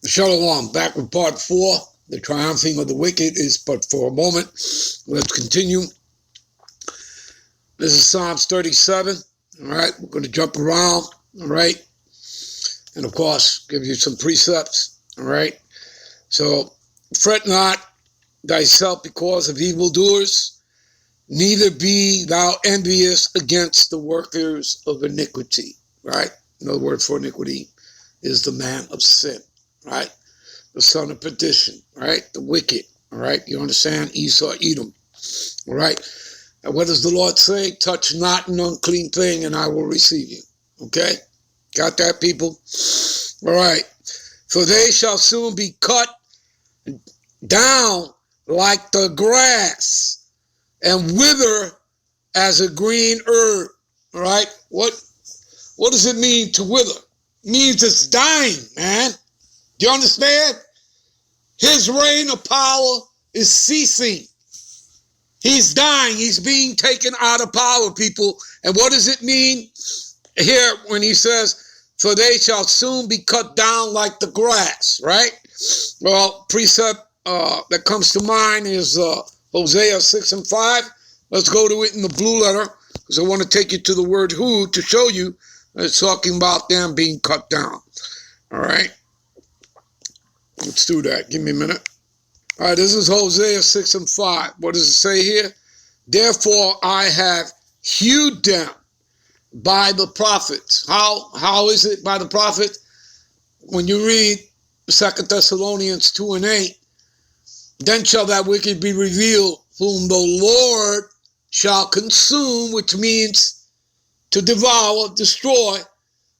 Shalom, back with part 4. The triumphing of the wicked is but for a moment. Let's continue. This is Psalms 37. All right, we're going to jump around. All right, and of course, give you some precepts. All right, so fret not thyself because of evildoers, neither be thou envious against the workers of iniquity. Right, another word for iniquity is the man of sin. Right, the son of perdition, right, the wicked, all right, you understand, Esau, Edom, all right, and what does the Lord say? Touch not an unclean thing and I will receive you, okay, got that, people? All right, for they shall soon be cut down like the grass and wither as a green herb, all right, what does it mean to wither? It means it's dying, man. Do you understand? His reign of power is ceasing. He's dying. He's being taken out of power, people. And what does it mean here when he says, for they shall soon be cut down like the grass, right? Well, precept that comes to mind is Hosea 6:5. Let's go to it in the blue letter because I want to take you to the word who to show you that it's talking about them being cut down. All right. Let's do that. Give me a minute. All right, this is Hosea 6:5. What does it say here? Therefore I have hewed them by the prophets. How is it by the prophets? When you read 2 Thessalonians 2:8, then shall that wicked be revealed, whom the Lord shall consume, which means to devour, destroy,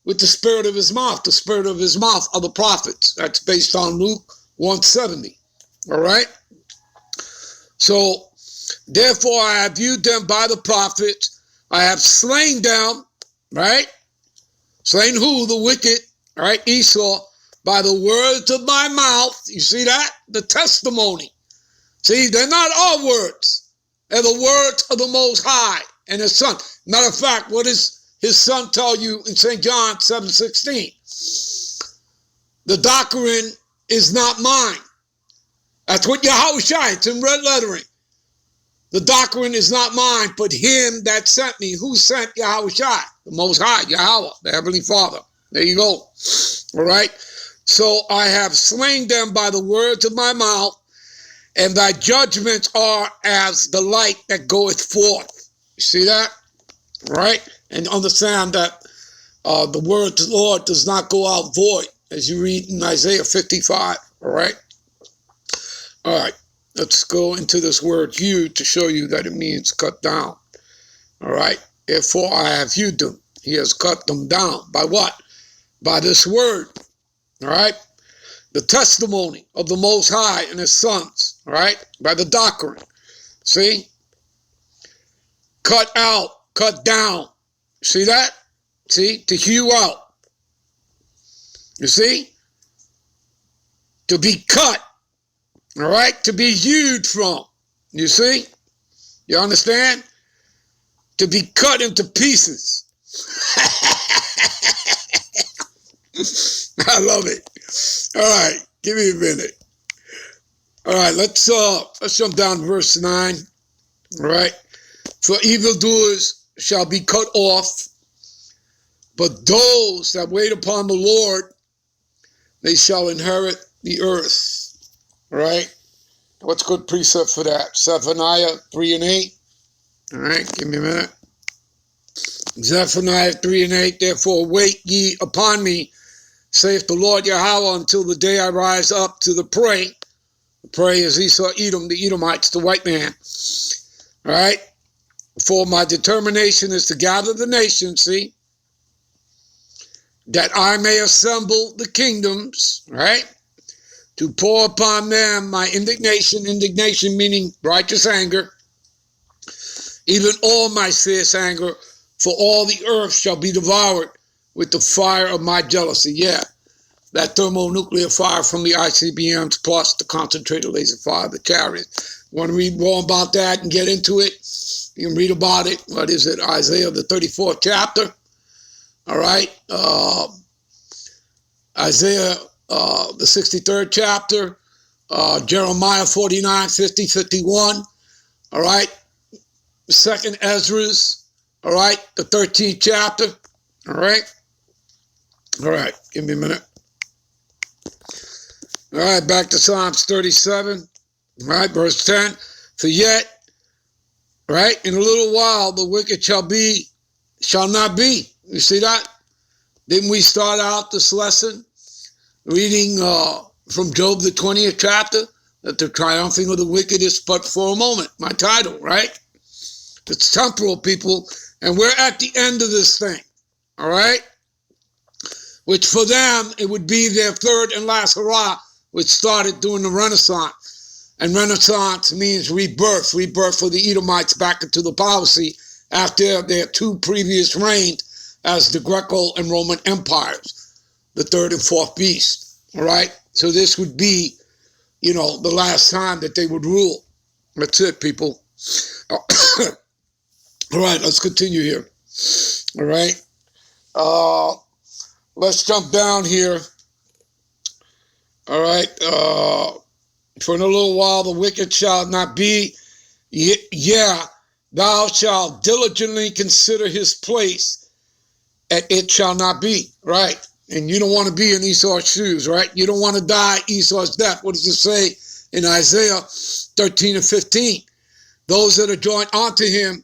with the spirit of his mouth. The spirit of his mouth are the prophets. That's based on Luke 1:70. All right? So, therefore I have viewed them by the prophets. I have slain them, right? Slain who? The wicked, all right? Esau, by the words of my mouth. You see that? The testimony. See, they're not our words. They're the words of the Most High and his Son. Matter of fact, what is his son tell you in St. John 7:16? The doctrine is not mine. That's what Yahushua, it's in red lettering. The doctrine is not mine, but him that sent me. Who sent Yahushua? The Most High, Yahweh, the Heavenly Father. There you go. All right. So I have slain them by the words of my mouth, and thy judgments are as the light that goeth forth. You see that? Right? And understand that the word of the Lord does not go out void, as you read in Isaiah 55, all right? All right, let's go into this word hewed to show you that it means cut down, all right? Therefore, I have hewed them. He has cut them down. By what? By this word, all right? The testimony of the Most High and his sons, all right? By the doctrine, see? Cut out, cut down. See that? See? To hew out. You see? To be cut. All right? To be hewed from. You see? You understand? To be cut into pieces. I love it. All right. Give me a minute. All right. Let's jump down to verse 9. All right. For evildoers shall be cut off, but those that wait upon the Lord, they shall inherit the earth. All right? What's good precept for that? Zephaniah 3:8. All right, give me a minute. Zephaniah 3:8. Therefore wait ye upon me, saith the Lord Yahweh, until the day I rise up to the prey. The prey is Esau, Edom, the Edomites, the white man. All right? For my determination is to gather the nations, see, that I may assemble the kingdoms, right, to pour upon them my indignation meaning righteous anger, even all my fierce anger, for all the earth shall be devoured with the fire of my jealousy. Yeah, that thermonuclear fire from the ICBMs plus the concentrated laser fire of the chariots. Want to read more about that and get into it? You can read about it. What is it? Isaiah, the 34th chapter. All right. Isaiah the 63rd chapter, Jeremiah 49, 50, 51, all right? Second Ezra's, all right? The 13th chapter, all right? All right, give me a minute. All right, back to Psalms 37, all right, verse 10. For yet, right, in a little while, the wicked shall not be. You see that? Didn't we start out this lesson reading from Job, the 20th chapter, that the triumphing of the wicked is but for a moment, my title, right? It's temporal, people, and we're at the end of this thing, all right? Which for them, it would be their third and last hurrah, which started during the Renaissance. And Renaissance means rebirth for the Edomites back into the policy after their two previous reigns as the Greco and Roman empires, the third and fourth beast, all right? So this would be, the last time that they would rule. That's it, people. All right, let's continue here, all right? Let's jump down here, all right? For in a little while the wicked shall not be, thou shalt diligently consider his place, and it shall not be, right? And you don't want to be in Esau's shoes, right? You don't want to die Esau's death. What does it say in Isaiah 13 and 15? Those that are joined unto him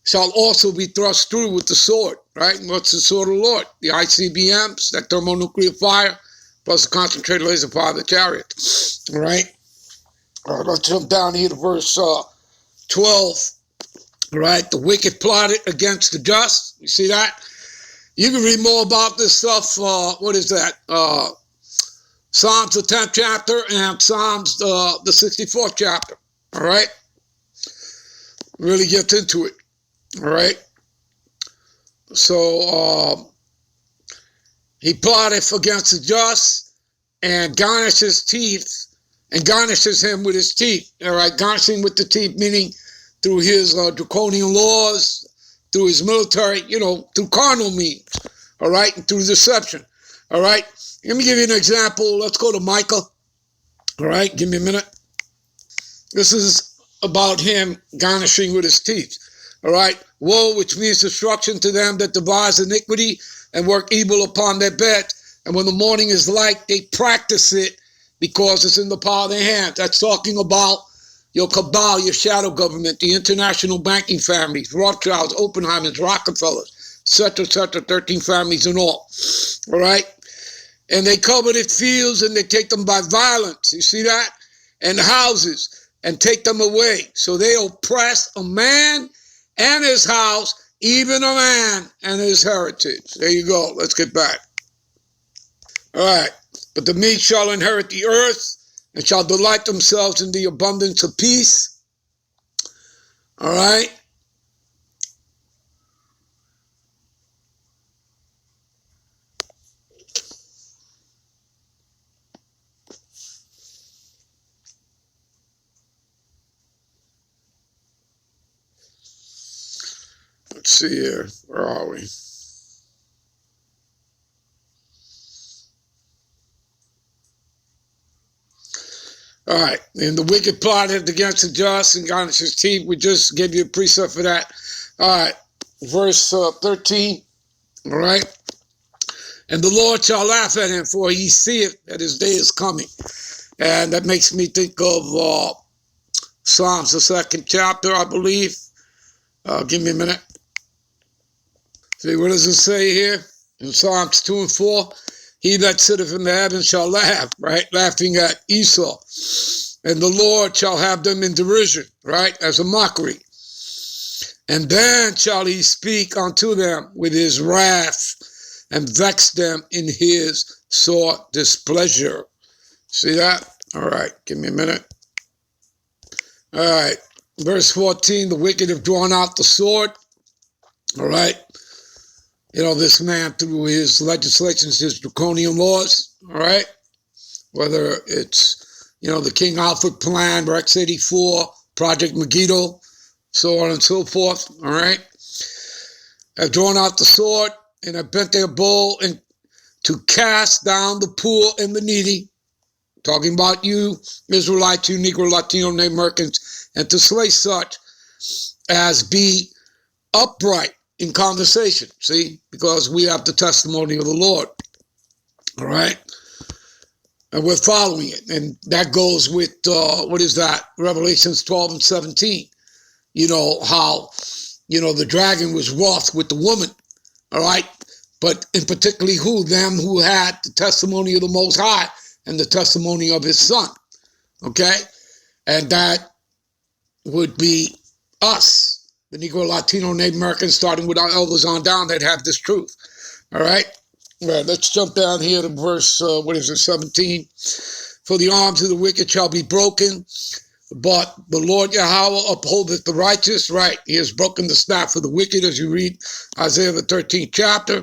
shall also be thrust through with the sword, right? And what's the sword of the Lord? The ICBMs, that thermonuclear fire, plus the concentrated laser fire of the chariot, all right? All right, let's jump down here to verse 12, all right? The wicked plotted against the just. You see that? You can read more about this stuff. What is that? Psalms, the 10th chapter, and Psalms, the 64th chapter. All right? Really gets into it. All right? So, he plotteth against the just and garnishes him with his teeth. All right? Garnishing with the teeth, meaning through his draconian laws, through his military, through carnal means, all right, and through deception, all right. Let me give you an example. Let's go to Micah, all right. Give me a minute. This is about him garnishing with his teeth, all right. Woe, which means destruction to them that devise iniquity and work evil upon their bed. And when the morning is light, they practice it because it's in the power of their hands. That's talking about your cabal, your shadow government, the international banking families, Rothschilds, Oppenheimers, Rockefellers, et cetera, 13 families in all right? And they coveted fields and they take them by violence, you see that? And houses, and take them away. So they oppress a man and his house, even a man and his heritage. There you go, let's get back. All right, but the meek shall inherit the earth, and shall delight themselves in the abundance of peace. All right? Let's see here. Where are we? All right, and the wicked plotted against the just and garnished his teeth. We just gave you a precept for that. All right, verse 13, all right? And the Lord shall laugh at him, for he seeth that his day is coming. And that makes me think of Psalms, the 2nd chapter, I believe. Give me a minute. See, what does it say here? In Psalms 2 and 4, he that sitteth in the heavens shall laugh, right? Laughing at Esau. And the Lord shall have them in derision, right? As a mockery. And then shall he speak unto them with his wrath and vex them in his sore displeasure. See that? All right, give me a minute. All right, verse 14, the wicked have drawn out the sword. All right. This man, through his legislations, his draconian laws, all right, whether it's, the King Alfred Plan, Rex 84, Project Megiddo, so on and so forth, all right, have drawn out the sword and have bent their bow and to cast down the poor and the needy, talking about you Israelites, you Negro, Latino, Native Americans, and to slay such as be upright in conversation, see, because we have the testimony of the Lord, all right? And we're following it, and that goes with, what is that, Revelations 12 and 17, you know, how, you know, the dragon was wroth with the woman, all right? But in particularly who? Them who had the testimony of the Most High and the testimony of his Son, okay? And that would be us, the Negro, Latino, Native Americans, starting with our elders on down that have this truth, all right? Well, let's jump down here to verse, 17. For the arms of the wicked shall be broken, but the Lord Yahweh upholdeth the righteous. Right, he has broken the staff of the wicked, as you read Isaiah the 13th chapter.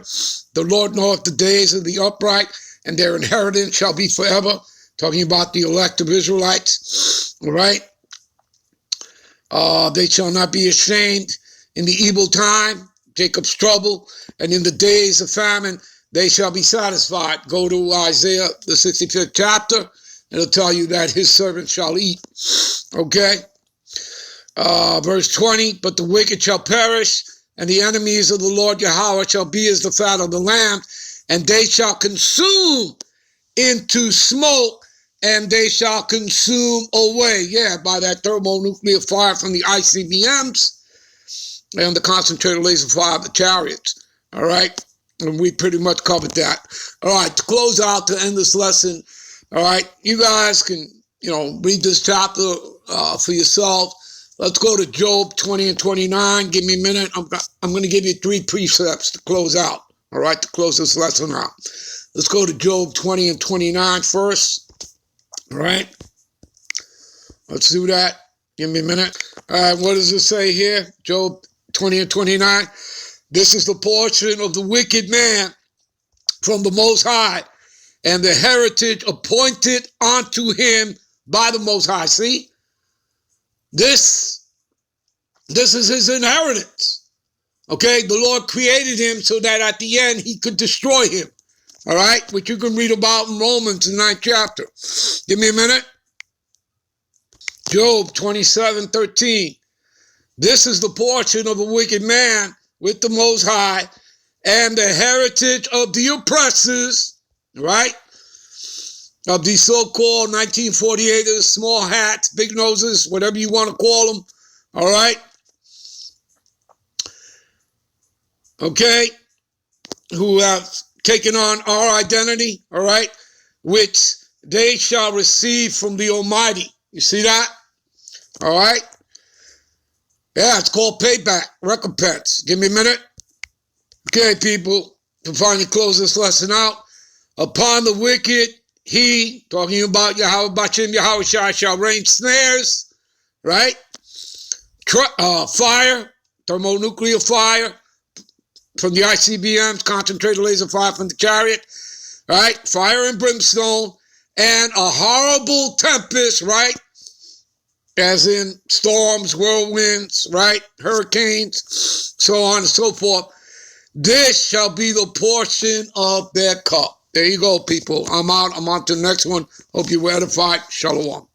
The Lord knoweth the days of the upright, and their inheritance shall be forever. Talking about the elect of Israelites, all right? They shall not be ashamed in the evil time, Jacob's trouble, and in the days of famine, they shall be satisfied. Go to Isaiah the 65th chapter. It'll tell you that his servants shall eat. Okay? Verse 20, but the wicked shall perish, and the enemies of the Lord Yahweh shall be as the fat of the lamb, and they shall consume into smoke, and they shall consume away. Yeah, by that thermonuclear fire from the ICBMs and the concentrated laser fire of the chariots. All right? And we pretty much covered that. All right, to close out, to end this lesson, all right, you guys can, you know, read this chapter for yourself. Let's go to Job 20 and 29. Give me a minute. I'm going to give you 3 precepts to close out, all right, to close this lesson out. Let's go to Job 20 and 29 first, all right? Let's do that. Give me a minute. All right, what does it say here? Job 20 and 29. This is the portion of the wicked man from the Most High, and the heritage appointed unto him by the Most High. See? This is his inheritance. Okay? The Lord created him so that at the end he could destroy him. All right? Which you can read about in Romans, the 9th chapter. Give me a minute. Job 27:13. This is the portion of a wicked man with the Most High, and the heritage of the oppressors, right? Of these so-called 1948ers, small hats, big noses, whatever you want to call them, all right? Okay? Who have taken on our identity, all right? Which they shall receive from the Almighty. You see that? All right? Yeah, it's called payback, recompense. Give me a minute. Okay, people, to finally close this lesson out. Upon the wicked, he, talking about Yahweh Bashim Yahweh shall rain snares, right? Fire, thermonuclear fire from the ICBMs, concentrated laser fire from the chariot, right? Fire and brimstone, and a horrible tempest, right? As in storms, whirlwinds, right? Hurricanes, so on and so forth. This shall be the portion of their cup. There you go, people. I'm out. I'm on to the next one. Hope you were edified. Shalom.